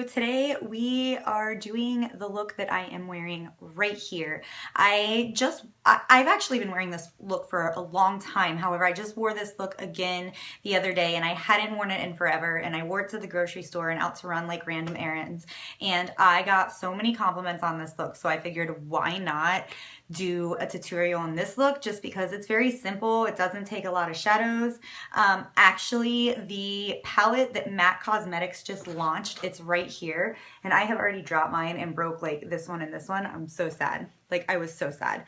today we are doing the look that I am wearing right here. I've actually been wearing this look for a long time. However, I just wore this look again the other day and I hadn't worn it in forever, and I wore it to the grocery store and out to run like random errands, and I got so many compliments on this look, so I figured why not do a tutorial on this look, just because it's very simple. It doesn't take a lot of shadows. Actually, the palette that MAC Cosmetics just launched, it's right here, and I have already dropped mine and broke like this one and this one. I'm so sad. Like, I was so sad.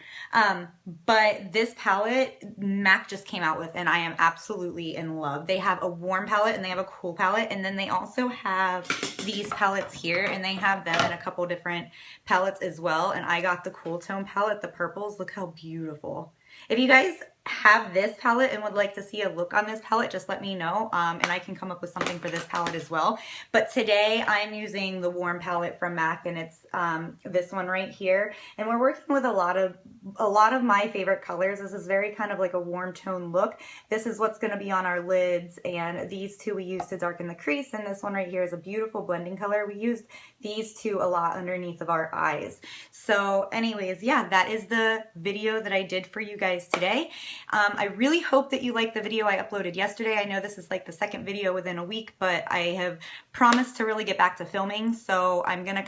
But this palette MAC just came out with, and I am absolutely in love. They have a warm palette and they have a cool palette, and then they also have these palettes here, and they have them in a couple different palettes as well. And I got the cool tone palette, the purples. Look how beautiful. If you guys have this palette and would like to see a look on this palette, just let me know, and I can come up with something for this palette as well. But today I'm using the warm palette from MAC, and it's this one right here, and we're working with a lot of my favorite colors. This is very kind of like a warm tone look. This is what's going to be on our lids, and these two we used to darken the crease, and this one right here is a beautiful blending color. We used these two a lot underneath of our eyes. So anyways, yeah, that is the video that I did for you guys today. I really hope that you liked the video I uploaded yesterday. I know this is like the second video within a week, but I have promised to really get back to filming, so I'm gonna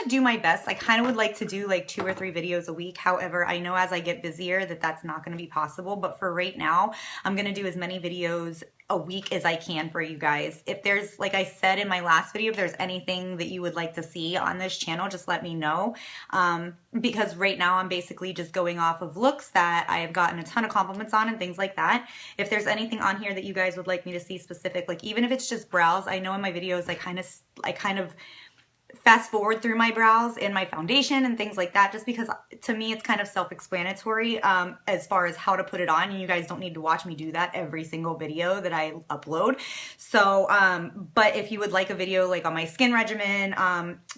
do my best. I kind of would like to do like 2 or 3 videos a week. However, I know as I get busier that's not gonna be possible, but for right now, I'm gonna do as many videos a week as I can for you guys. If there's, like I said in my last video, if there's anything that you would like to see on this channel, just let me know. Because right now I'm basically just going off of looks that I have gotten a ton of compliments on and things like that. If there's anything on here that you guys would like me to see specific, like even if it's just brows, I know in my videos I kind of fast forward through my brows and my foundation and things like that, just because to me it's kind of self-explanatory as far as how to put it on, and you guys don't need to watch me do that every single video that I upload. So but if you would like a video like on my skin regimen,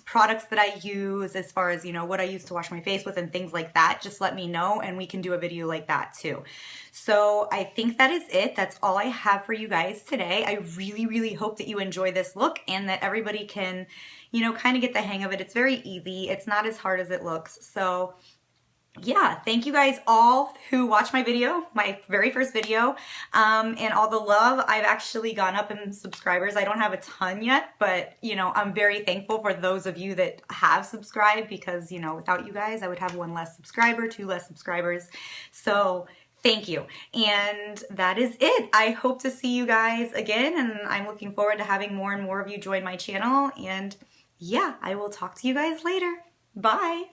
products that I use, as far as, you know, what I use to wash my face with and things like that, just let me know and we can do a video like that too. So I think that is it. That's all I have for you guys today. I really hope that you enjoy this look and that everybody can, you know, kind of get the hang of it. It's very easy. It's not as hard as it looks. So yeah, thank you guys all who watched my video, my very first video, and all the love. I've actually gone up in subscribers. I don't have a ton yet, but, you know, I'm very thankful for those of you that have subscribed, because, you know, without you guys, I would have 1 less subscriber, 2 less subscribers. So thank you. And that is it. I hope to see you guys again, and I'm looking forward to having more and more of you join my channel. And yeah, I will talk to you guys later. Bye.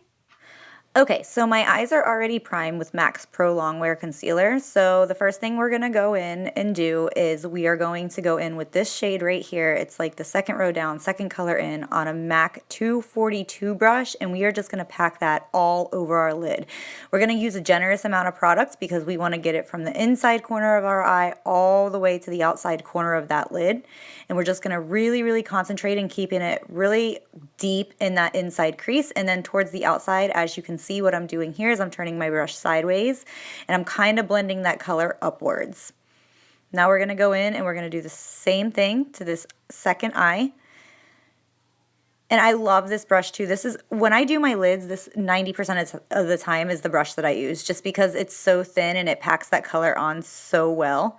Okay, so my eyes are already primed with MAC's Prolong Wear Concealer. So the first thing we're going to go in and do is we are going to go in with this shade right here. It's like the second row down, second color in, on a MAC 242 brush, and we are just going to pack that all over our lid. We're going to use a generous amount of products because we want to get it from the inside corner of our eye all the way to the outside corner of that lid. And we're just going to really concentrate and keeping it really deep in that inside crease, and then towards the outside, as you can see, what I'm doing here is I'm turning my brush sideways and I'm kind of blending that color upwards. Now we're going to go in and we're going to do the same thing to this second eye. And I love this brush too. This is, when I do my lids, this 90% of the time is the brush that I use, just because it's so thin and it packs that color on so well.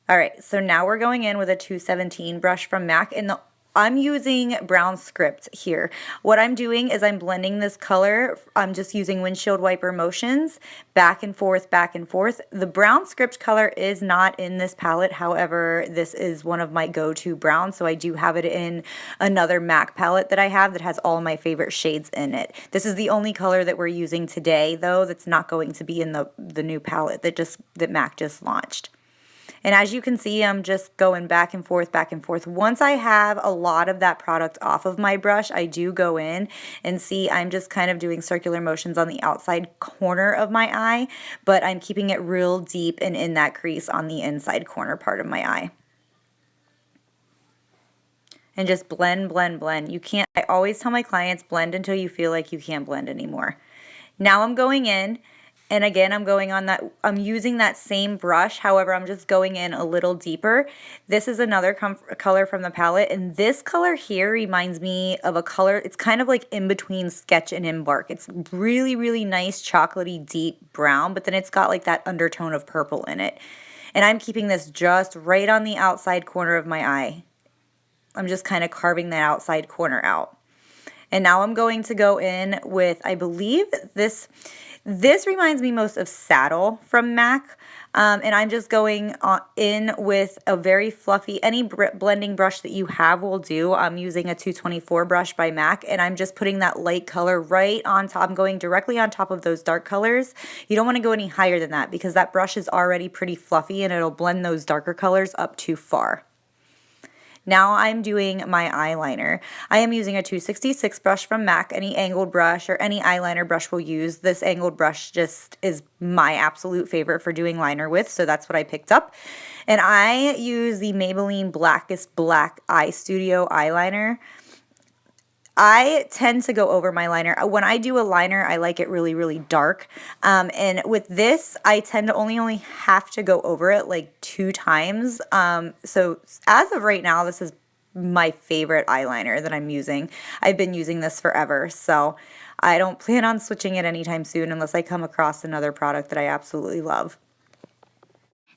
All right, so now we're going in with a 217 brush from MAC, and I'm using brown script here. What I'm doing is I'm blending this color. I'm just using windshield wiper motions back and forth, back and forth. The brown script color is not in this palette. However, this is one of my go-to browns, so I do have it in another MAC palette that I have that has all my favorite shades in it. This is the only color that we're using today, though, that's not going to be in the new palette that MAC just launched. And as you can see, I'm just going back and forth, back and forth. Once I have a lot of that product off of my brush, I do go in and see I'm just kind of doing circular motions on the outside corner of my eye, but I'm keeping it real deep and in that crease on the inside corner part of my eye. And just blend, blend, blend. You can't, I always tell my clients, blend until you feel like you can't blend anymore. Now I'm going in And again, I'm using that same brush. However, I'm just going in a little deeper. This is another color from the palette. And this color here reminds me of a color. It's kind of like in between Sketch and Embark. It's really, really nice, chocolatey, deep brown. But then it's got like that undertone of purple in it. And I'm keeping this just right on the outside corner of my eye. I'm just kind of carving that outside corner out. And now I'm going to go in with, I believe this reminds me most of Saddle from MAC. And I'm just going in with a very fluffy, any blending brush that you have will do. I'm using a 224 brush by MAC, and I'm just putting that light color right on top. I'm going directly on top of those dark colors. You don't want to go any higher than that because that brush is already pretty fluffy and it'll blend those darker colors up too far. Now I'm doing my eyeliner. I am using a 266 brush from MAC. Any angled brush or any eyeliner brush will use. This angled brush just is my absolute favorite for doing liner with, so that's what I picked up. And I use the Maybelline Blackest Black Eye Studio eyeliner. I tend to go over my liner. When I do a liner, I like it really, really dark. And with this, I tend to only have to go over it like 2 times. So as of right now, this is my favorite eyeliner that I'm using. I've been using this forever, so I don't plan on switching it anytime soon unless I come across another product that I absolutely love.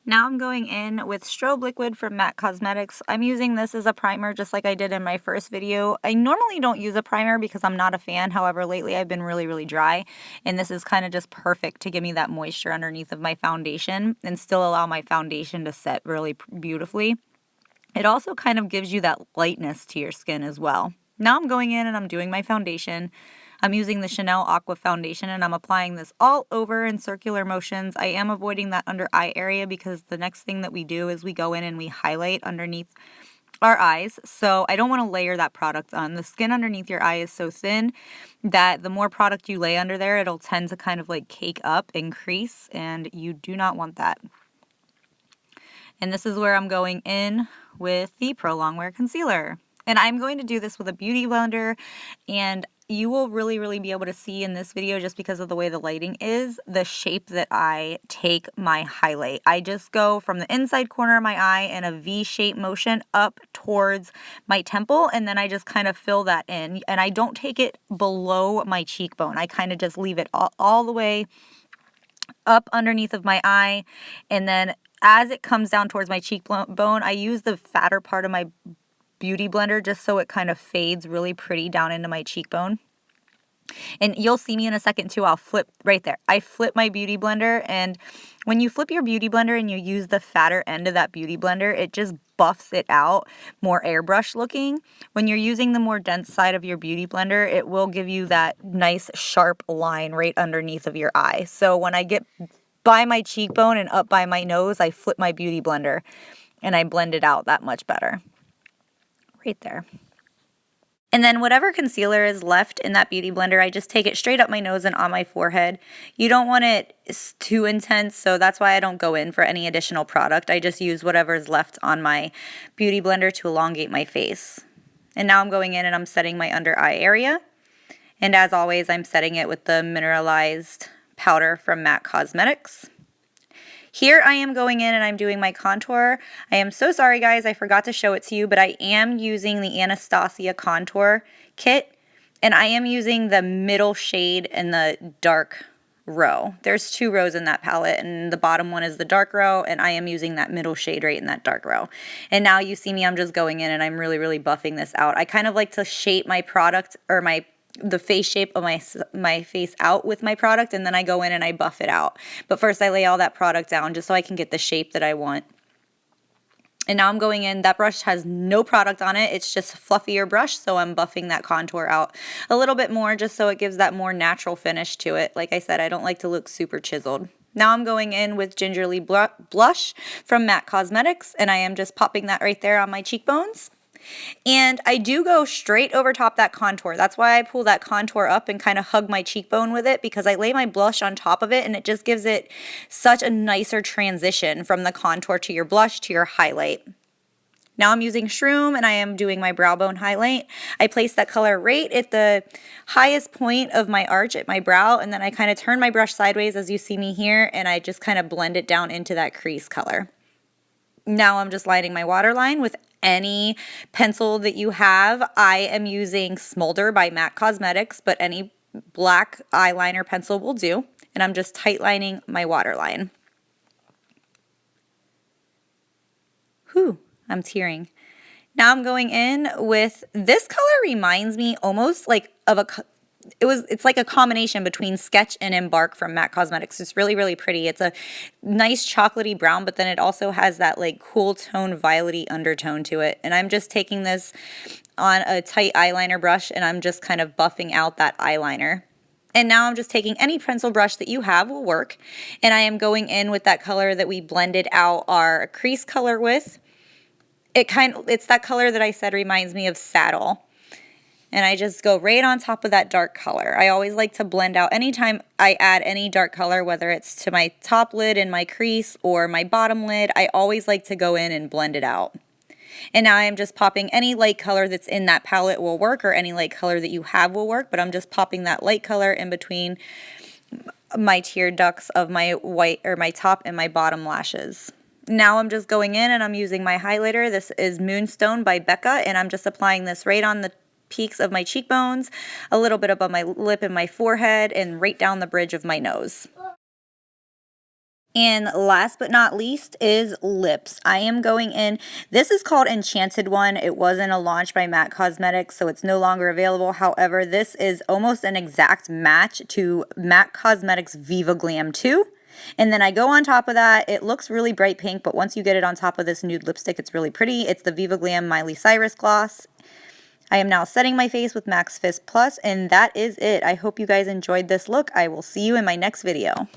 Now I'm going in with Strobe Liquid from MAC Cosmetics. I'm using this as a primer just like I did in my first video. I normally don't use a primer because I'm not a fan. However, lately I've been really, really dry. And this is kind of just perfect to give me that moisture underneath of my foundation and still allow my foundation to set really beautifully. It also kind of gives you that lightness to your skin as well. Now I'm going in and I'm doing my foundation. I'm using the Chanel Aqua Foundation and I'm applying this all over in circular motions. I am avoiding that under eye area because the next thing that we do is we go in and we highlight underneath our eyes. So I don't want to layer that product on. The skin underneath your eye is so thin that the more product you lay under there, it'll tend to kind of like cake up and crease, and you do not want that. And this is where I'm going in with the Prolong Wear Concealer. And I'm going to do this with a beauty blender, and you will really, really be able to see in this video, just because of the way the lighting is, the shape that I take my highlight. I just go from the inside corner of my eye in a V-shape motion up towards my temple, and then I just kind of fill that in. And I don't take it below my cheekbone. I kind of just leave it all the way up underneath of my eye, and then as it comes down towards my cheekbone, I use the fatter part of my beauty blender just so it kind of fades really pretty down into my cheekbone. And you'll see me in a second too. I'll flip right there. I flip my beauty blender, and when you flip your beauty blender and you use the fatter end of that beauty blender, it just buffs it out more airbrush looking. When you're using the more dense side of your beauty blender, it will give you that nice sharp line right underneath of your eye. So when I get by my cheekbone and up by my nose, I flip my beauty blender and I blend it out that much better. Right there. And then whatever concealer is left in that beauty blender, I just take it straight up my nose and on my forehead. You don't want it too intense, so that's why I don't go in for any additional product. I just use whatever is left on my beauty blender to elongate my face. And now I'm going in and I'm setting my under eye area. And as always, I'm setting it with the mineralized powder from MAC Cosmetics. Here I am going in and I'm doing my contour. I am so sorry guys, I forgot to show it to you, but I am using the Anastasia contour kit, and I am using the middle shade in the dark row. There's 2 rows in that palette, and the bottom one is the dark row, and I am using that middle shade right in that dark row. And now you see me, I'm just going in and I'm really, really buffing this out. I kind of like to shape my product, or the face shape of my face out with my product, and then I go in and I buff it out. But first I lay all that product down just so I can get the shape that I want. And now I'm going in, that brush has no product on it, it's just a fluffier brush, so I'm buffing that contour out a little bit more just so it gives that more natural finish to it. Like I said, I don't like to look super chiseled. Now I'm going in with Gingerly Blush from MAC Cosmetics, and I am just popping that right there on my cheekbones. And I do go straight over top that contour. That's why I pull that contour up and kind of hug my cheekbone with it, because I lay my blush on top of it and it just gives it such a nicer transition from the contour to your blush to your highlight. Now I'm using Shroom and I am doing my brow bone highlight. I place that color right at the highest point of my arch at my brow, and then I kind of turn my brush sideways as you see me here, and I just kind of blend it down into that crease color. Now I'm just lining my waterline with any pencil that you have. I am using Smolder by MAC Cosmetics, but any black eyeliner pencil will do. And I'm just tight lining my waterline. Whew, I'm tearing. Now I'm going in with, this color reminds me almost like of it's like a combination between Sketch and Embark from MAC Cosmetics. It's really, really pretty. It's a nice chocolatey brown, but then it also has that like cool tone, violety undertone to it. And I'm just taking this on a tight eyeliner brush and I'm just kind of buffing out that eyeliner. And now I'm just taking any pencil brush that you have will work. And I am going in with that color that we blended out our crease color with. It's that color that I said reminds me of Saddle. And I just go right on top of that dark color. I always like to blend out anytime I add any dark color, whether it's to my top lid in my crease or my bottom lid, I always like to go in and blend it out. And now I'm just popping any light color that's in that palette will work, or any light color that you have will work, but I'm just popping that light color in between my tear ducts of my white or my top and my bottom lashes. Now I'm just going in and I'm using my highlighter. This is Moonstone by Becca, and I'm just applying this right on the peaks of my cheekbones, a little bit above my lip and my forehead, and right down the bridge of my nose. And last but not least is lips. I am going in, this is called Enchanted One. It wasn't a launch by MAC Cosmetics, so it's no longer available. However, this is almost an exact match to MAC Cosmetics Viva Glam 2. And then I go on top of that. It looks really bright pink, but once you get it on top of this nude lipstick, it's really pretty. It's the Viva Glam Miley Cyrus Gloss. I am now setting my face with MAC's Fist Plus, and that is it. I hope you guys enjoyed this look. I will see you in my next video.